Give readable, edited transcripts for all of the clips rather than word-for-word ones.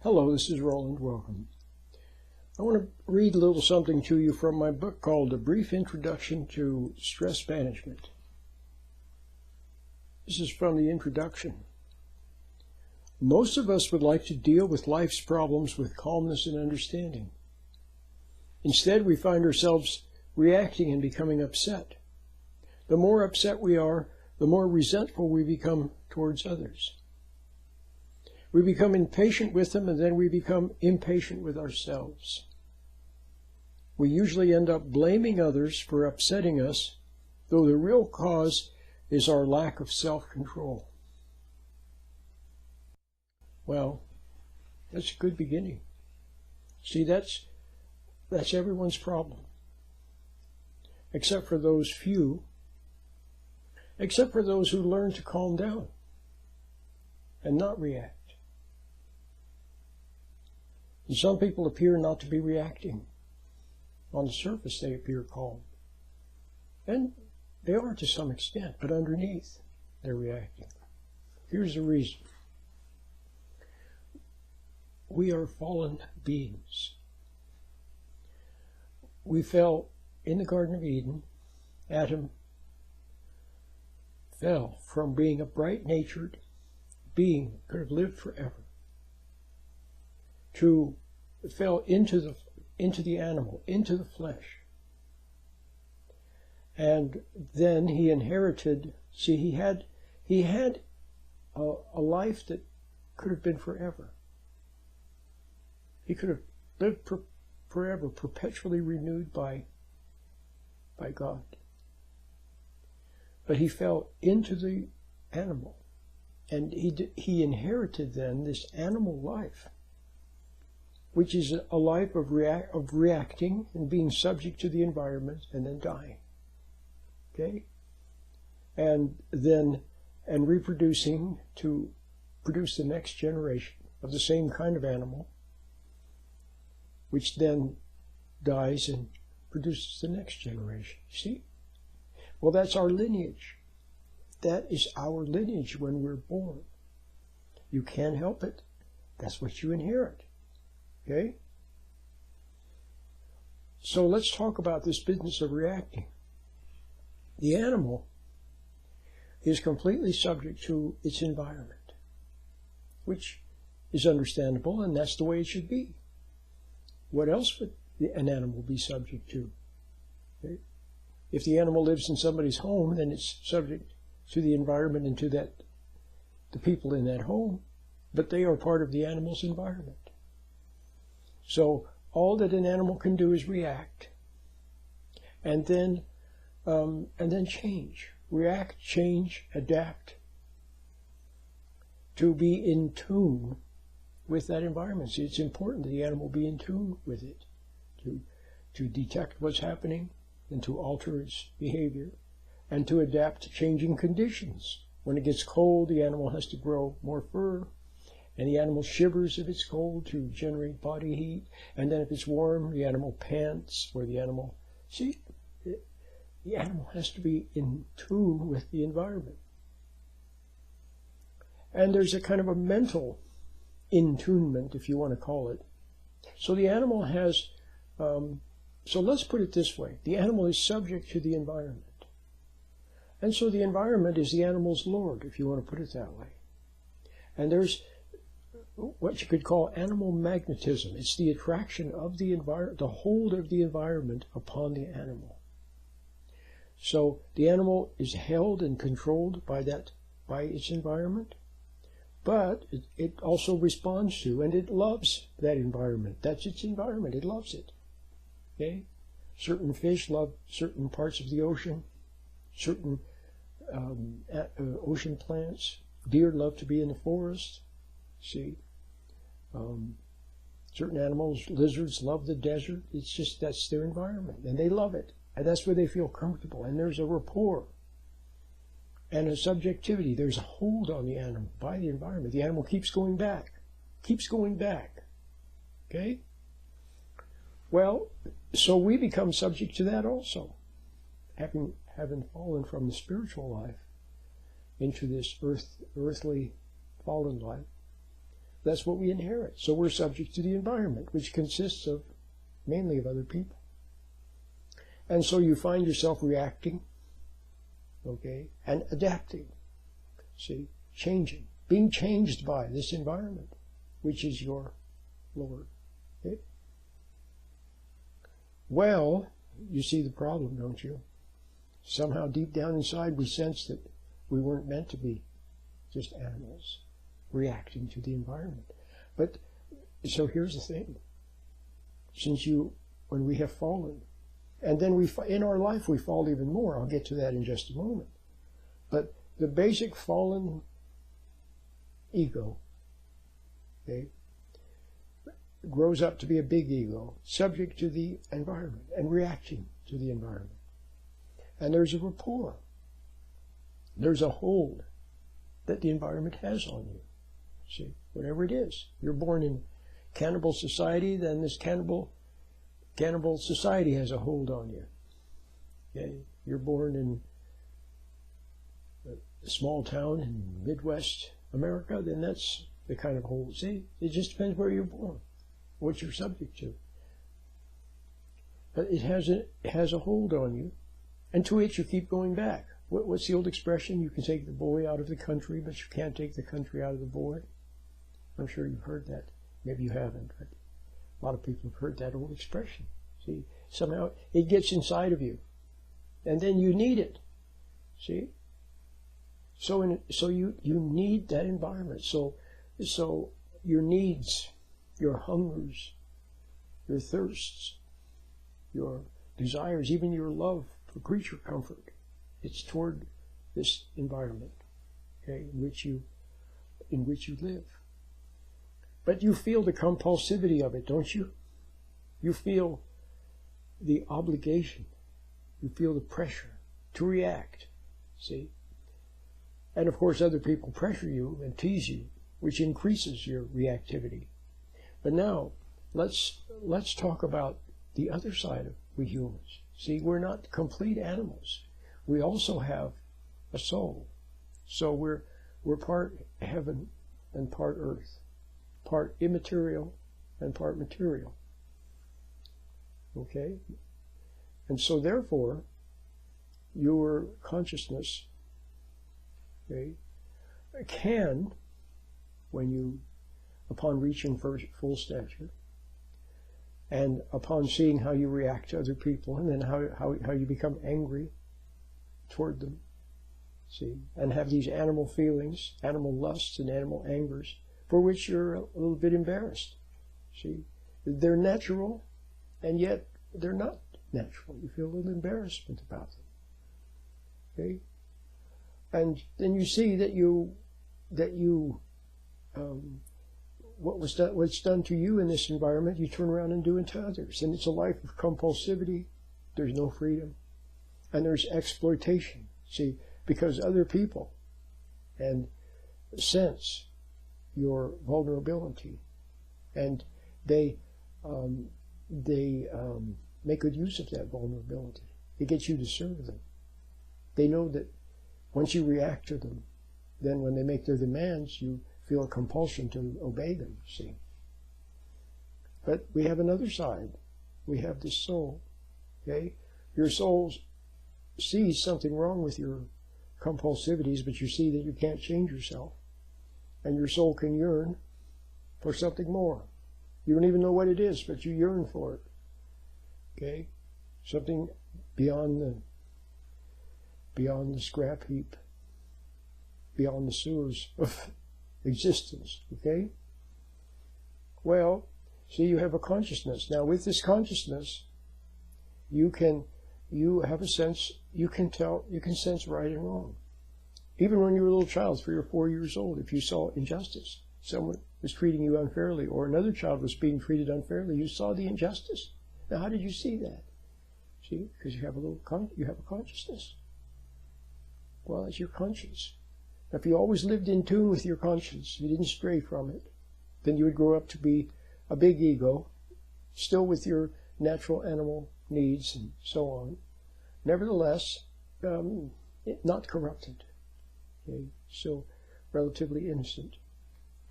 Hello, this is Roland. Welcome. I want to read a little something to you from my book called A Brief Introduction to Stress Management. This is from the introduction. Most of us would like to deal with life's problems with calmness and understanding. Instead, we find ourselves reacting and becoming upset. The more upset we are, the more resentful we become towards others. We become impatient with them, and then we become impatient with ourselves. We usually end up blaming others for upsetting us, though the real cause is our lack of self-control. Well, that's a good beginning. See, that's everyone's problem. Except for those few, except for those who learn to calm down and not react. And some people appear not to be reacting. On the surface, they appear calm. And they are to some extent, but underneath, they're reacting. Here's the reason. We are fallen beings. We fell in the Garden of Eden. Adam fell from being a bright-natured being that could have lived forever to fell into the animal, into the flesh. And then he inherited, see, he had a life that could have been forever. He could have lived forever, perpetually renewed by God. But he fell into the animal, and he inherited then this animal life, which is a life of reacting and being subject to the environment and then dying. Okay? And reproducing to produce the next generation of the same kind of animal, which then dies and produces the next generation. See? Well, that's our lineage. That is our lineage when we're born. You can't help it. That's what you inherit. Okay? So let's talk about this business of reacting. The animal is completely subject to its environment, which is understandable, and that's the way it should be. What else would an animal be subject to? Okay? If the animal lives in somebody's home, then it's subject to the environment and to the people in that home, but they are part of the animal's environment. So all that an animal can do is react, and then change. React, change, adapt, to be in tune with that environment. See, it's important that the animal be in tune with it, to detect what's happening and to alter its behavior, and to adapt to changing conditions. When it gets cold, the animal has to grow more fur. And the animal shivers if it's cold to generate body heat. And then if it's warm, the animal pants, or the animal... See, the animal has to be in tune with the environment. And there's a kind of a mental in-tunement, if you want to call it. So the animal has... so let's put it this way. The animal is subject to the environment. And so the environment is the animal's lord, if you want to put it that way. And there's what you could call animal magnetism. It's the attraction of the environment, the hold of the environment upon the animal. So the animal is held and controlled by its environment, but it also responds to, and it loves that environment. That's its environment. It loves it. Okay? Certain fish love certain parts of the ocean, certain ocean plants. Deer love to be in the forest. See, certain animals, lizards, love the desert. It's just, that's their environment, and they love it, and that's where they feel comfortable, and there's a rapport and a subjectivity. There's a hold on the animal by the environment. The animal keeps going back, okay? Well, so we become subject to that also, having fallen from the spiritual life into this earthly fallen life. That's what we inherit. So we're subject to the environment, which consists of mainly of other people. And so you find yourself reacting, okay, and adapting. See, changing, being changed by this environment, which is your Lord. Okay? Well, you see the problem, don't you? Somehow deep down inside we sense that we weren't meant to be just animals reacting to the environment. But, so here's the thing. When we have fallen, and then in our life we fall even more, I'll get to that in just a moment. But the basic fallen ego, okay, grows up to be a big ego, subject to the environment and reacting to the environment. And there's a rapport. There's a hold that the environment has on you. See, whatever it is. You're born in cannibal society, then this cannibal society has a hold on you. Okay? You're born in a small town in Midwest America, then that's the kind of hold. See, it just depends where you're born, what you're subject to. But it has a hold on you, and to it you keep going back. What's the old expression? You can take the boy out of the country, but you can't take the country out of the boy. I'm sure you've heard that. Maybe you haven't, but a lot of people have heard that old expression. See, somehow it gets inside of you, and then you need it. See? So you need that environment. So your needs, your hungers, your thirsts, your desires, even your love for creature comfort, it's toward this environment, okay, in which you live. But you feel the compulsivity of it, don't you? You feel the obligation. You feel the pressure to react, see? And of course other people pressure you and tease you, which increases your reactivity. But now, let's talk about the other side of we humans. See, we're not complete animals. We also have a soul. So we're part heaven and part earth, part immaterial and part material. Okay? And so therefore, your consciousness, okay, can, upon reaching full stature, and upon seeing how you react to other people, and then how you become angry toward them, see, and have these animal feelings, animal lusts and animal angers, for which you're a little bit embarrassed. See, they're natural, and yet they're not natural. You feel a little embarrassment about them. Okay, and then you see that what's done to you in this environment, you turn around and do it to others, and it's a life of compulsivity. There's no freedom, and there's exploitation. See, because other people and sense your vulnerability, and they make good use of that vulnerability. It gets you to serve them. They know that once you react to them, then when they make their demands, you feel a compulsion to obey them, see. But we have another side. We have this soul, okay? Your soul sees something wrong with your compulsivities, but you see that you can't change yourself. And your soul can yearn for something more. You don't even know what it is, but you yearn for it, okay? Something beyond the scrap heap, beyond the sewers of existence, okay? Well, see, you have a consciousness. Now, with this consciousness, you have a sense, you can sense right and wrong. Even when you were a little child, 3 or 4 years old, if you saw injustice, someone was treating you unfairly, or another child was being treated unfairly, you saw the injustice. Now, how did you see that? See, because you have a consciousness. Well, it's your conscience. Now, if you always lived in tune with your conscience, you didn't stray from it, then you would grow up to be a big ego, still with your natural animal needs and so on. Nevertheless, not corrupted. Okay? So, relatively innocent.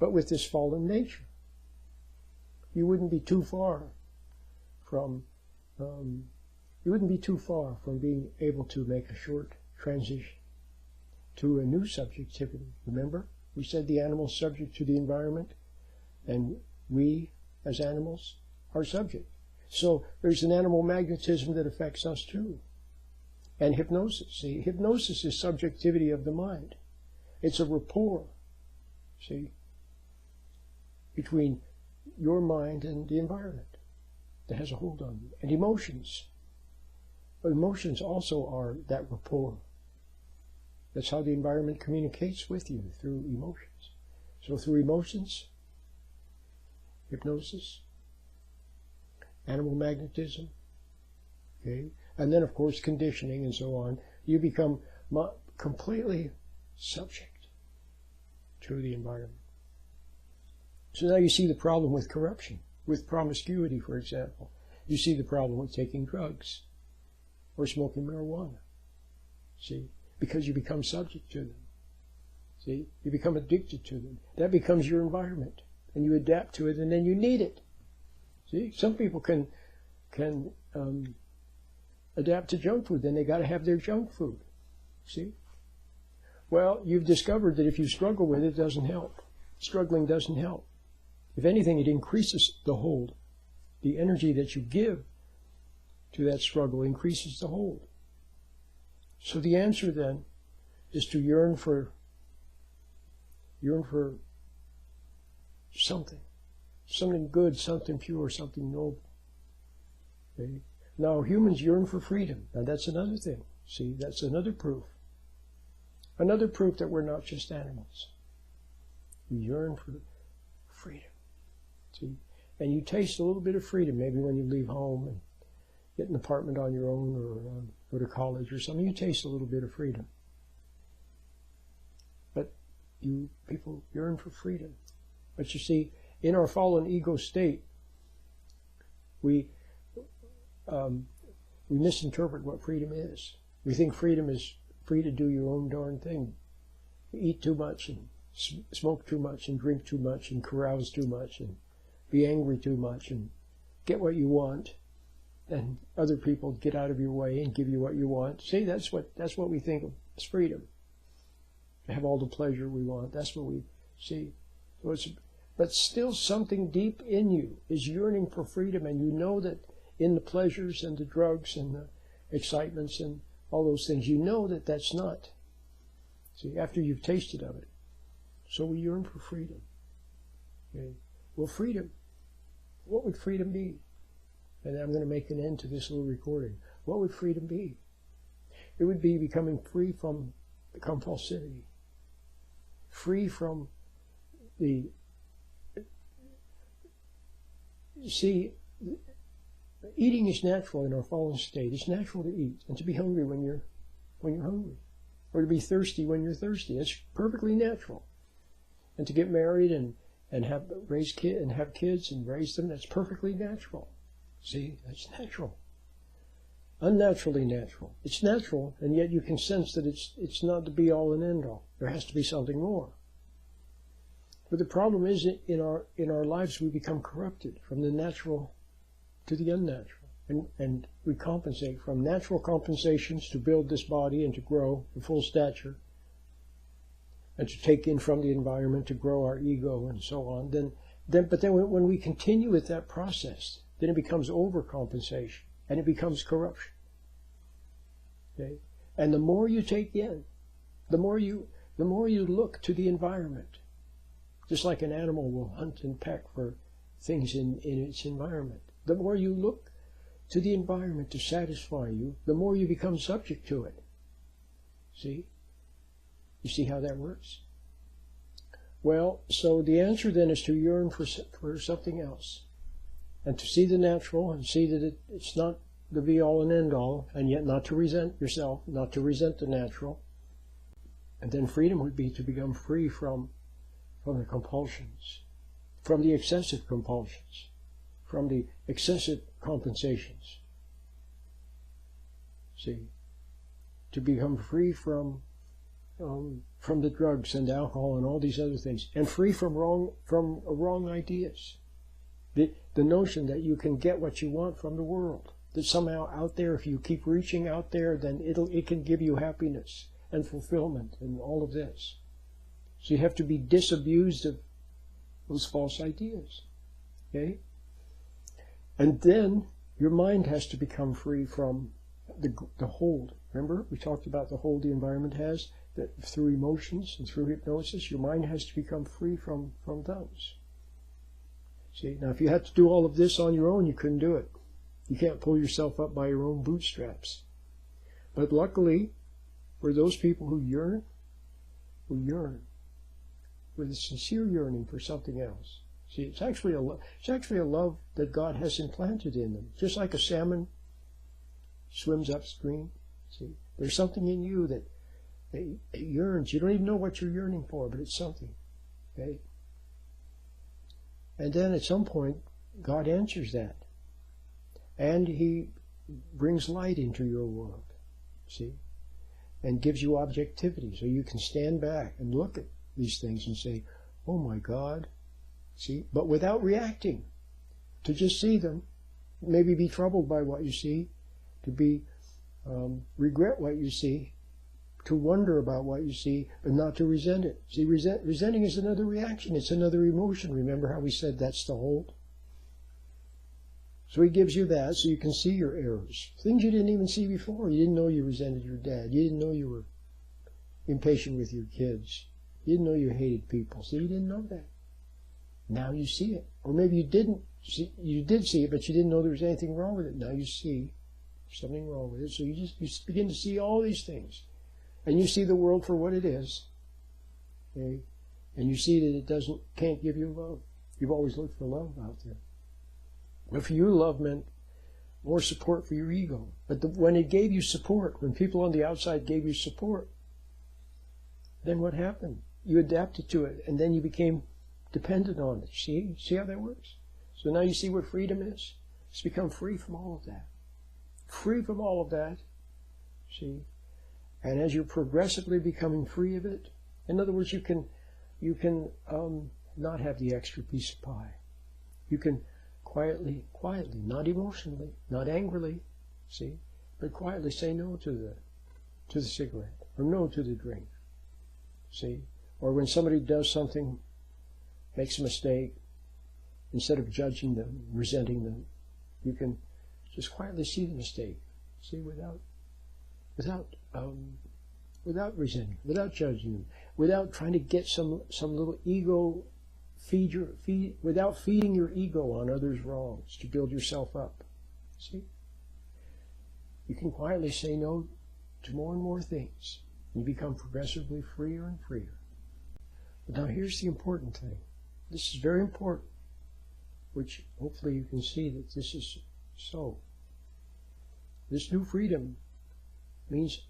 but with this fallen nature. You wouldn't be too far from being able to make a short transition to a new subjectivity. Remember, we said the animal is subject to the environment, and we, as animals, are subject. So there's an animal magnetism that affects us too. And hypnosis. See, hypnosis is subjectivity of the mind. It's a rapport, see, between your mind and the environment that has a hold on you. And emotions. Emotions also are that rapport. That's how the environment communicates with you, through emotions. So through emotions, hypnosis, animal magnetism, okay, and then of course conditioning and so on, you become completely subject to the environment. So now you see the problem with corruption, with promiscuity, for example. You see the problem with taking drugs or smoking marijuana. See, because you become subject to them. See, you become addicted to them. That becomes your environment, and you adapt to it, and then you need it. See, some people can adapt to junk food, then they got to have their junk food. See? Well, you've discovered that if you struggle with it, it doesn't help. Struggling doesn't help. If anything, it increases the hold. The energy that you give to that struggle increases the hold. So the answer then is to yearn for something good, something pure, something noble. Okay? Now humans yearn for freedom. Now that's another thing. See, that's another proof. Another proof that we're not just animals. We yearn for freedom. See, and you taste a little bit of freedom maybe when you leave home and get an apartment on your own, or go to college or something. You taste a little bit of freedom. But people yearn for freedom. But you see, in our fallen ego state, we misinterpret what freedom is. We think freedom is free to do your own darn thing. Eat too much and smoke too much and drink too much and carouse too much and be angry too much and get what you want, and other people get out of your way and give you what you want. See, that's what we think of as freedom. To have all the pleasure we want. That's what we see. So but still something deep in you is yearning for freedom, and you know that in the pleasures and the drugs and the excitements and all those things, you know that that's not. See, after you've tasted of it. So we yearn for freedom. Okay? Well, freedom, what would freedom be? And I'm going to make an end to this little recording. What would freedom be? It would be becoming free from the compulsivity. Free from the... See, eating is natural in our fallen state. It's natural to eat and to be hungry when you're hungry, or to be thirsty when you're thirsty. It's perfectly natural. And to get married and have kids and raise them, that's perfectly natural. See, that's natural. Unnaturally natural. It's natural, and yet you can sense that it's not the be-all and end-all. There has to be something more. But the problem is, in our lives, we become corrupted from the natural to the unnatural. And we compensate from natural compensations to build this body and to grow to full stature, and to take in from the environment to grow our ego and so on. But then when we continue with that process, then it becomes overcompensation, and it becomes corruption. Okay? And the more you take in, the more you look to the environment. Just like an animal will hunt and peck for things in its environment. The more you look to the environment to satisfy you, the more you become subject to it. See? You see how that works? Well, so the answer then is to yearn for something else. And to see the natural and see that it's not the be-all and end-all, and yet not to resent yourself, not to resent the natural. And then freedom would be to become free from the compulsions, from the excessive compulsions, from the excessive compensations. See? To become free from from the drugs and alcohol and all these other things, and free from wrong ideas. The notion that you can get what you want from the world, that somehow out there, if you keep reaching out there, then it can give you happiness and fulfillment and all of this. So you have to be disabused of those false ideas. Okay? And then your mind has to become free from the hold. Remember, we talked about the hold the environment has, that through emotions and through hypnosis, your mind has to become free from those. See, now if you had to do all of this on your own, you couldn't do it. You can't pull yourself up by your own bootstraps. But luckily, for those people who yearn with a sincere yearning for something else. See, it's actually a love that God has implanted in them. Just like a salmon swims upstream. See, there's something in you that it yearns. You don't even know what you're yearning for, but it's something. Okay? And then at some point, God answers that. And He brings light into your world. See? And gives you objectivity, so you can stand back and look at these things and say, oh my God. See? But without reacting. To just see them. Maybe be troubled by what you see. To be regret what you see. To wonder about what you see, but not to resent it. See, resenting is another reaction. It's another emotion. Remember how we said that's the hold? So He gives you that so you can see your errors. Things you didn't even see before. You didn't know you resented your dad. You didn't know you were impatient with your kids. You didn't know you hated people. So you didn't know that. Now you see it. Or maybe you didn't see, you did see it, but you didn't know there was anything wrong with it. Now you see something wrong with it. So you begin to see all these things. And you see the world for what it is. Okay? And you see that it can't give you love. You've always looked for love out there. But for you, love meant more support for your ego. But when it gave you support, when people on the outside gave you support, then what happened? You adapted to it, and then you became dependent on it. See how that works? So now you see what freedom is? It's become free from all of that. Free from all of that. See? And as you're progressively becoming free of it, in other words, you can not have the extra piece of pie. You can quietly, not emotionally, not angrily, see, but quietly say no to the cigarette, or no to the drink, see. Or when somebody does something, makes a mistake, instead of judging them, resenting them, you can just quietly see the mistake, see, without resenting, without judging them, without trying to get some little ego without feeding your ego on others' wrongs to build yourself up. See? You can quietly say no to more and more things. You become progressively freer and freer. But now here's the important thing. This is very important, which hopefully you can see that this is so. This new freedom means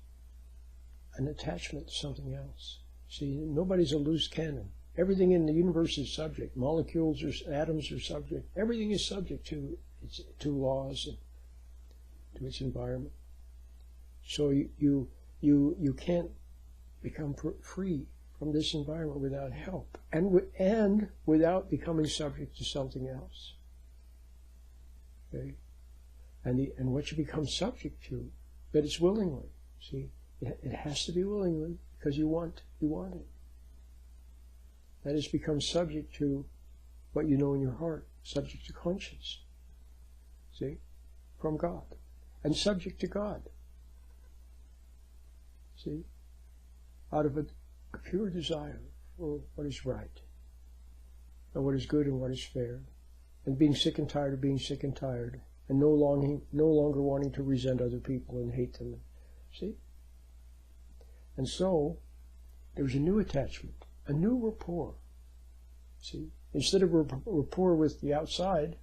an attachment to something else. See, nobody's a loose cannon. Everything in the universe is subject. Molecules or atoms are subject. Everything is subject to laws and to its environment. So you can't become free from this environment without help and without becoming subject to something else. Okay, and what you become subject to, but it's willingly. See, it has to be willingly because you want it. That has become subject to what you know in your heart, subject to conscience. See? From God. And subject to God. See? Out of a pure desire for what is right, and what is good and what is fair, and being sick and tired of being sick and tired, and no longer wanting to resent other people and hate them. See? And so, there's a new attachment, a new rapport. See? Instead of rapport with the outside,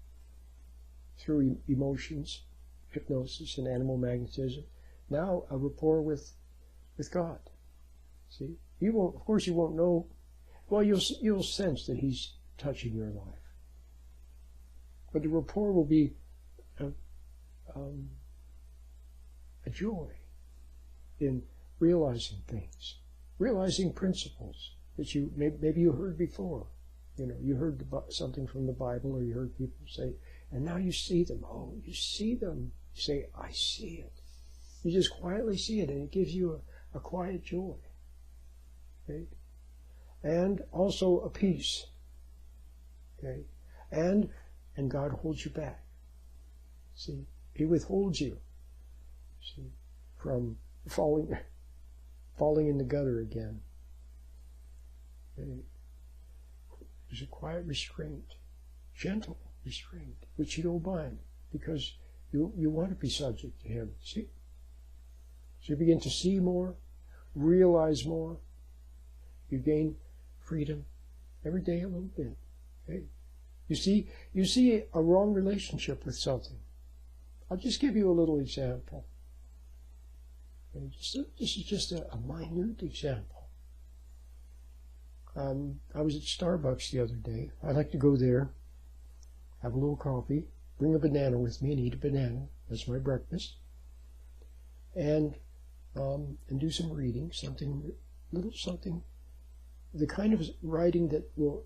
through emotions, hypnosis, and animal magnetism, now a rapport with God. See? Of course you won't know, well, you'll sense that He's touching your life. But the rapport will be a joy in realizing things realizing principles that you maybe you heard before. You know, you heard something from the Bible, or you heard people say, and now you see them. Oh, you see them. You say, I see it. You just quietly see it, and it gives you a quiet joy. Okay? And also a peace. Okay? And God holds you back. See, He withholds you, see, from falling in the gutter again. Okay? There's a quiet restraint, gentle restraint, which you don't mind, because you want to be subject to Him. See? So you begin to see more, realize more. You gain freedom every day a little bit. Okay? You see a wrong relationship with something. I'll just give you a little example. Okay? This is just a minute example. I was at Starbucks the other day. I like to go there, have a little coffee, bring a banana with me and eat a banana. That's my breakfast. And do some reading, something, the kind of writing that will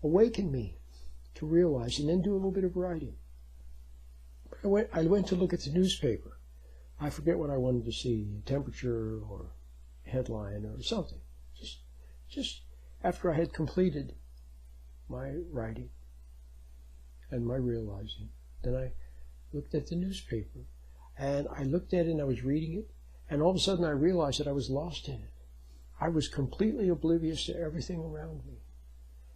awaken me to realize, and then do a little bit of writing. I went to look at the newspaper. I forget what I wanted to see, temperature or headline or something. Just after I had completed my writing and my realizing, then I looked at the newspaper, and I looked at it and I was reading it, and all of a sudden I realized that I was lost in it. I was completely oblivious to everything around me.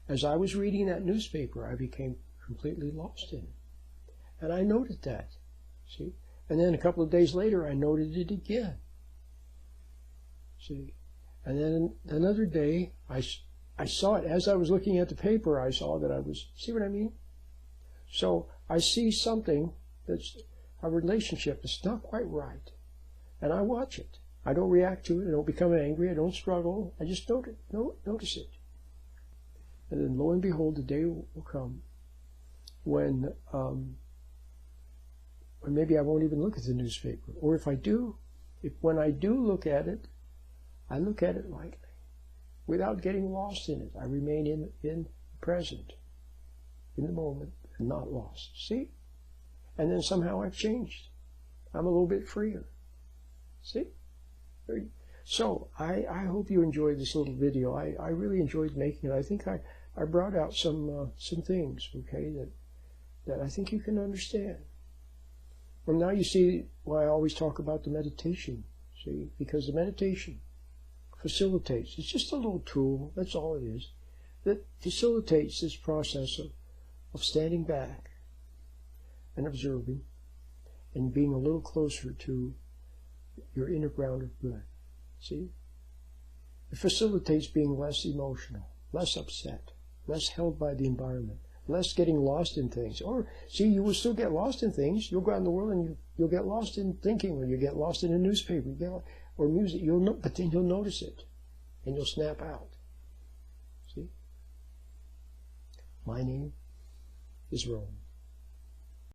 As I was reading that newspaper, I became completely lost in it. And I noted that, see? And then a couple of days later, I noted it again. See? And then another day, I saw it. As I was looking at the paper, I saw that I was, see what I mean? So I see something that's a relationship that's not quite right. And I watch it. I don't react to it. I don't become angry. I don't struggle. I just notice it. And then lo and behold, the day will come when maybe I won't even look at the newspaper. Or if I do, when I do look at it, I look at it lightly, without getting lost in it. I remain in the present, in the moment, and not lost. See? And then somehow I've changed. I'm a little bit freer. See? So I hope you enjoyed this little video. I really enjoyed making it. I think I brought out some things, okay, that I think you can understand. And now you see why I always talk about the meditation, see? Because the meditation facilitates, it's just a little tool, that's all it is, that facilitates this process of standing back and observing and being a little closer to your inner ground of good. See? It facilitates being less emotional, less upset, less held by the environment, less getting lost in things. Or, see, you will still get lost in things. You'll go out in the world and you'll get lost in thinking, or you get lost in a newspaper, or music. But then you'll notice it, and you'll snap out. See? My name is Roland.